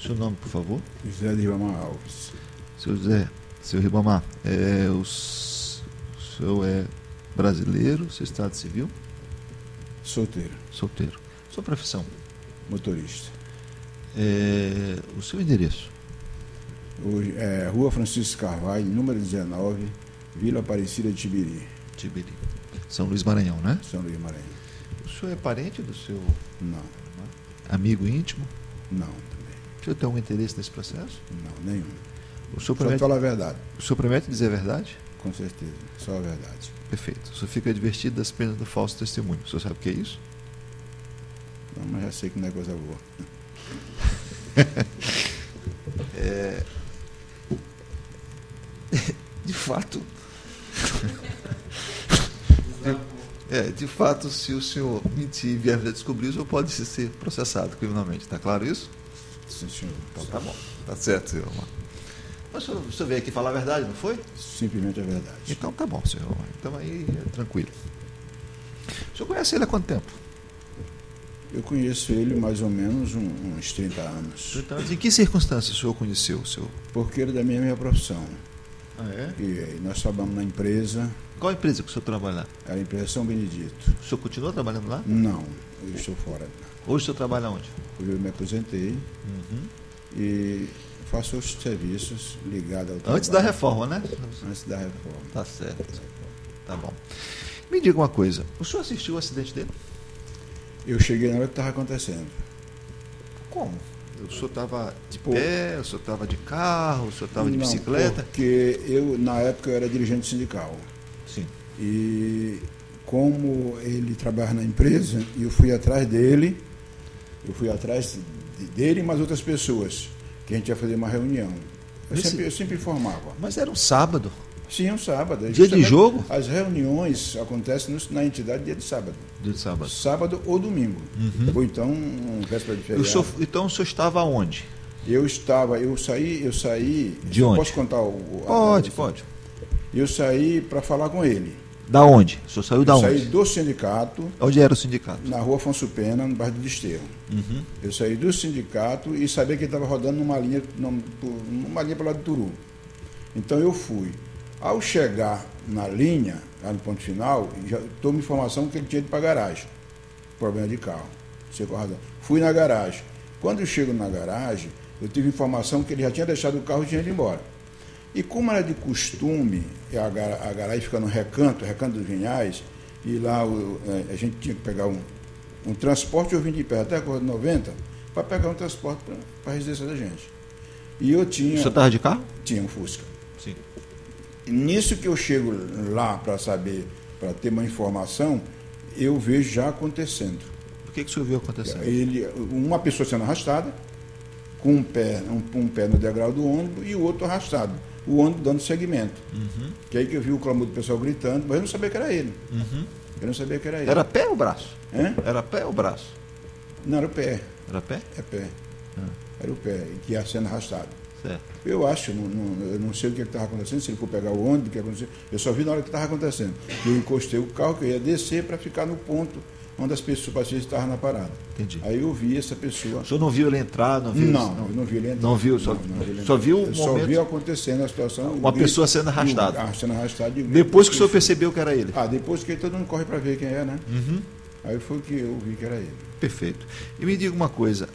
Seu nome, por favor? José de Ribamar Alves. Seu Ribamar, o senhor é brasileiro, seu estado civil? Solteiro, Solteiro. Sua profissão? motorista. O seu endereço? Hoje é Rua Francisco Carvalho, número 19, Vila Aparecida de Tibiri, Tibiri. São Luís Maranhão, né? São Luís Maranhão. O senhor é parente do seu Não, amigo íntimo? não, também. O senhor tem algum interesse nesse processo? Não, nenhum. O senhor Só promete, fala a verdade, o senhor promete dizer a verdade? com certeza, só a verdade. Perfeito. O senhor fica advertido das penas do falso testemunho. O senhor sabe o que é isso? Não, mas já sei que não é coisa boa. De fato. De fato, se o senhor mentir e vier a descobrir, o senhor pode ser processado criminalmente. Está claro isso? Sim, senhor. Então tá bom. Tá certo, senhor. Mas o senhor veio aqui falar a verdade, não foi? Simplesmente a verdade. Então tá bom, senhor. Então aí é tranquilo. O senhor conhece ele há quanto tempo? Eu conheço ele mais ou menos uns 30 anos, Em que circunstâncias o senhor conheceu o senhor? porque ele é da minha profissão. Ah, é? E nós trabalhamos na empresa, Qual empresa que o senhor trabalha lá? a empresa São Benedito. O senhor continua trabalhando lá? Não, eu estou fora. Hoje o senhor trabalha onde? Hoje eu me aposentei e faço os serviços ligados ao trabalho. Antes da reforma, né? Antes da reforma. Tá certo. Tá bom. Me diga uma coisa. O senhor assistiu o acidente dele? Eu cheguei na hora que estava acontecendo. Como? O senhor estava de pé, o senhor estava de carro, o senhor estava de Não, bicicleta? porque na época eu era dirigente sindical. Sim. E como ele trabalha na empresa, eu fui atrás dele, dele e mais outras pessoas, que a gente ia fazer uma reunião. Eu sempre informava. Mas era um sábado. Sim, é um sábado. Dia de Justamente jogo? As reuniões acontecem na entidade dia de sábado. Dia de sábado. Sábado ou domingo. Ou então, véspera de feriado. Então o senhor estava onde? Eu saí. De onde? Posso contar Pode. Eu saí para falar com ele. Da onde? O senhor saiu da Eu onde? saí do sindicato, Onde era o sindicato? na rua Afonso Pena, no bairro do Desterro. Eu saí do sindicato e sabia que ele estava rodando numa linha para o lado do Turu. Então eu fui. Ao chegar na linha, lá no ponto final, já tomei informação que ele tinha ido para a garagem. Problema de carro. Fui na garagem. Quando eu chego na garagem, eu tive informação que ele já tinha deixado o carro e tinha ido embora. E como era de costume, a garagem fica no recanto dos Vinhais, e lá a gente tinha que pegar um transporte, eu vim de pé até a Rua 90 para pegar um transporte para a residência da gente. E eu tinha... O senhor estava de carro? Tinha um Fusca. Sim. E nisso que eu chego lá para saber, para ter uma informação, eu vejo já acontecendo. O que o senhor viu acontecendo? Uma pessoa sendo arrastada, com um pé no degrau do ônibus e o outro arrastado. O ônibus dando seguimento. Que aí que eu vi o clamor do pessoal gritando, mas eu não sabia que era ele. Eu não sabia que era ele. Era pé ou braço? Hã? Era pé ou braço? Não, era o pé. Era pé? É pé. Era o pé, que ia sendo arrastado. Certo. Eu acho, eu não sei o que estava acontecendo, se ele for pegar o ônibus, o que aconteceu. Eu só vi na hora que estava acontecendo. Eu encostei o carro, que eu ia descer para ficar no ponto onde as pacientes estavam na parada. Entendi. Aí eu vi essa pessoa. O senhor não viu ele entrar? Não, viu Não, eu não vi ele entrar. Não viu? Só viu o Eu só momento... vi acontecendo a situação. Uma pessoa sendo arrastada. Sendo arrastada. Depois que o senhor percebeu que era ele? Depois que todo mundo corre para ver quem é, né? Aí foi que eu vi que era ele. Perfeito. E me diga uma coisa,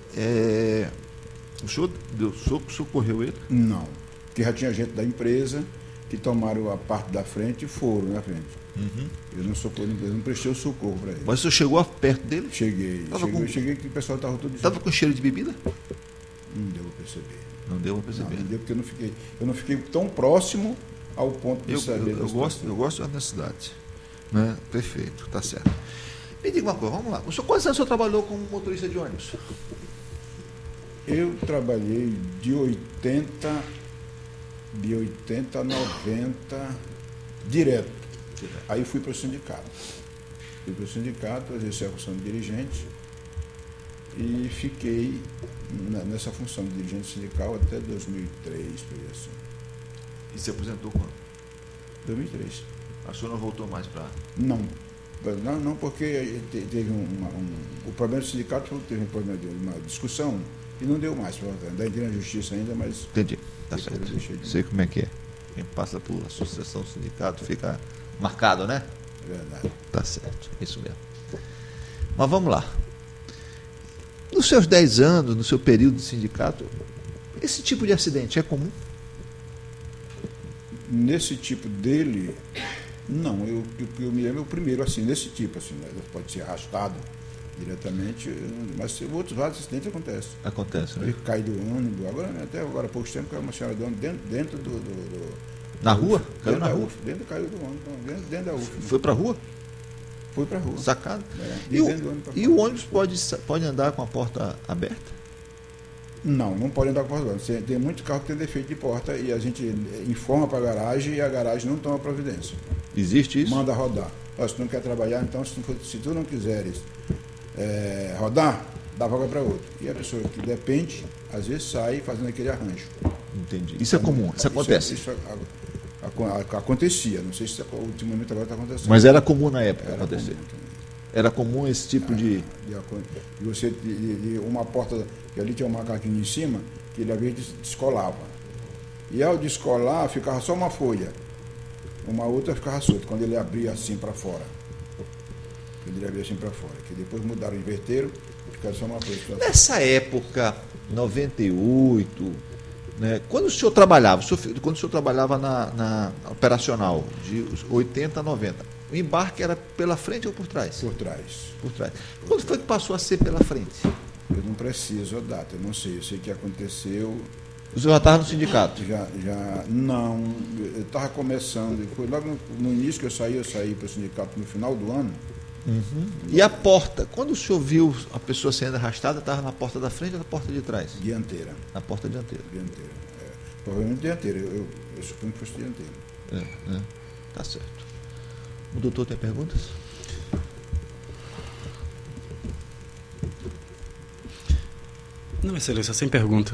o senhor socorreu ele? Não, porque já tinha gente da empresa que tomaram a parte da frente e foram na frente. Eu não prestei o socorro para ele. Mas o senhor chegou perto dele? Cheguei que o pessoal estava todo... Estava com cheiro de bebida? Não deu para perceber. Não deu para perceber. Não deu porque eu não fiquei tão próximo ao ponto de saber. Eu gosto da honestidade. Né? Perfeito, tá certo. Me diga uma coisa, vamos lá. Quantos anos o senhor trabalhou como motorista de ônibus? Eu trabalhei de 80 a 90 direto. Aí fui para o sindicato. Exerci a função de dirigente e fiquei nessa função de dirigente sindical até 2003, por aí assim. E se aposentou quando? 2003. A senhora não voltou mais para... Não. Não, porque teve o problema do sindicato teve um problema de uma discussão e não deu mais para votar. Ainda entrei na justiça ainda, mas. Entendi. Tá depois eu certo. deixei de- Sei como é que é. Quem passa por associação sindicato fica marcado, né? É verdade. Tá certo. Isso mesmo. Mas vamos lá. Nos seus 10 anos, no seu período de sindicato, esse tipo de acidente é comum? Nesse tipo dele, não, eu me lembro o primeiro, assim, nesse tipo, assim, né? Pode ser arrastado diretamente, mas outros vários acidentes acontecem. Acontece, Ele né? cai do ônibus, até agora há pouco tempo caiu uma senhora do ônibus dentro Na da rua? UF, Caiu dentro na da rua? UF, dentro do ônibus, dentro da UF. Foi pra rua? Foi pra rua. Sacado? É, E, dentro do ônibus pra e fora. o ônibus pode andar com a porta aberta? Não pode andar com a porta. Tem muito carro que tem defeito de porta e a gente informa para a garagem e a garagem não toma providência. Existe isso? Manda rodar. Ó, se tu não quer trabalhar, então se tu não quiseres rodar, dá vaga para outro. E a pessoa que depende, às vezes sai fazendo aquele arranjo. Entendi. Isso é comum, isso acontece. Isso acontecia, não sei se ultimamente agora está acontecendo. Mas era comum na época Era acontecer. comum também. Era comum esse tipo de. E você, uma porta, que ali tinha um macaquinho em cima, que ele às vezes descolava. E ao descolar, ficava só uma folha. Uma outra ficava solta, quando ele abria assim para fora. Quando ele abria assim para fora. Que depois mudaram, inverteram, ficava só uma folha. Nessa época, 98, né, quando o senhor trabalhava, quando o senhor trabalhava na operacional, de 80 a 90, o embarque era pela frente ou por trás? Por trás. Por trás. Quando foi que passou a ser pela frente? Eu não preciso a data, eu não sei. Eu sei que aconteceu. O senhor já estava no sindicato? Não, eu estava começando. Foi logo no início que eu saí para o sindicato no final do ano. E a porta? Quando o senhor viu a pessoa sendo arrastada, estava na porta da frente ou na porta de trás? Dianteira. Na porta dianteira. Dianteira. Provavelmente dianteira. Eu suponho que fosse dianteira. Tá certo. O doutor tem perguntas? Não, excelência, sem pergunta.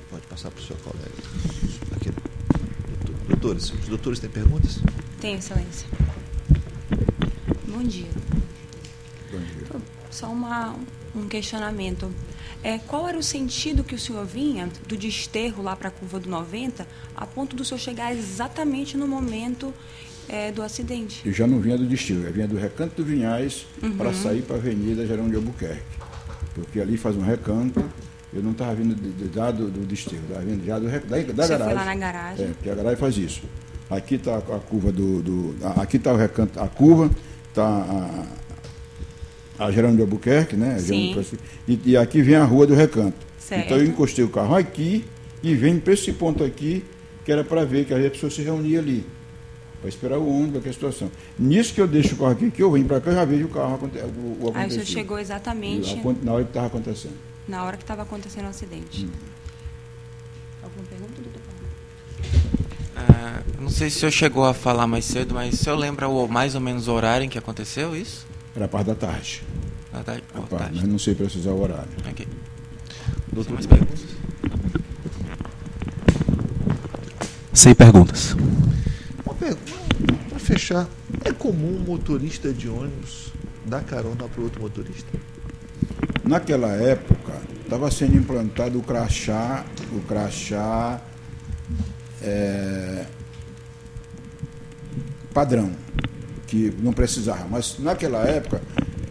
Pode passar para o seu colega. Aqui. Doutores, os doutores têm perguntas? Tem, excelência. Bom dia. Bom dia. Só um questionamento. Qual era o sentido que o senhor vinha do desterro lá para a curva do 90, a ponto do senhor chegar exatamente no momento do acidente? Eu já não vinha do Destino, eu vinha do Recanto do Vinhais para sair para a Avenida Gerão de Albuquerque. Porque ali faz um recanto, eu não estava vindo do Desterro, estava vindo já da Você garagem. foi lá na garagem? Porque a garagem faz isso. Aqui está a curva aqui está o recanto, a curva, está a Gerão de Albuquerque, né? Sim. E aqui vem a rua do recanto. Certo. Então eu encostei o carro aqui e venho para esse ponto aqui, que era para ver que as pessoas se reuniam ali. Para esperar o ônibus, aquela situação. Nisso que eu deixo o carro aqui, que eu venho para cá, já vejo o carro acontecendo. Aí o senhor chegou exatamente Na hora que estava acontecendo. na hora que estava acontecendo o acidente. Alguma pergunta, doutor Paulo? Não sei se o senhor chegou a falar mais cedo, mas o senhor lembra mais ou menos o horário em que aconteceu isso? Era a parte da tarde. À tarde? A Boa parte, tarde. mas não sei precisar o horário. Ok. Doutor, mais perguntas? Sem perguntas. uma pergunta para fechar. É comum um motorista de ônibus dar carona para outro motorista? Naquela época, estava sendo implantado o crachá padrão, que não precisava. Mas naquela época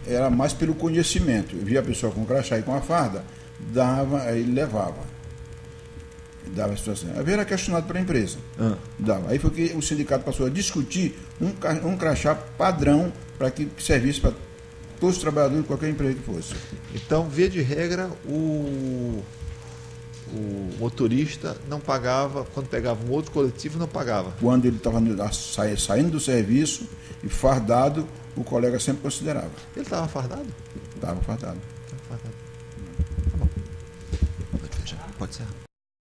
era mais pelo conhecimento. Eu via a pessoa com crachá e com a farda, dava, aí ele levava. Dava a situação. Aí era questionado pela empresa. Dava. Aí foi que o sindicato passou a discutir um crachá padrão para que servisse para todos os trabalhadores de qualquer empresa que fosse. Então, via de regra, o motorista não pagava, quando pegava um outro coletivo, não pagava. Quando ele estava saindo do serviço e fardado, o colega sempre considerava. Ele estava fardado? Estava fardado. Estava fardado. Tá bom. Pode ser.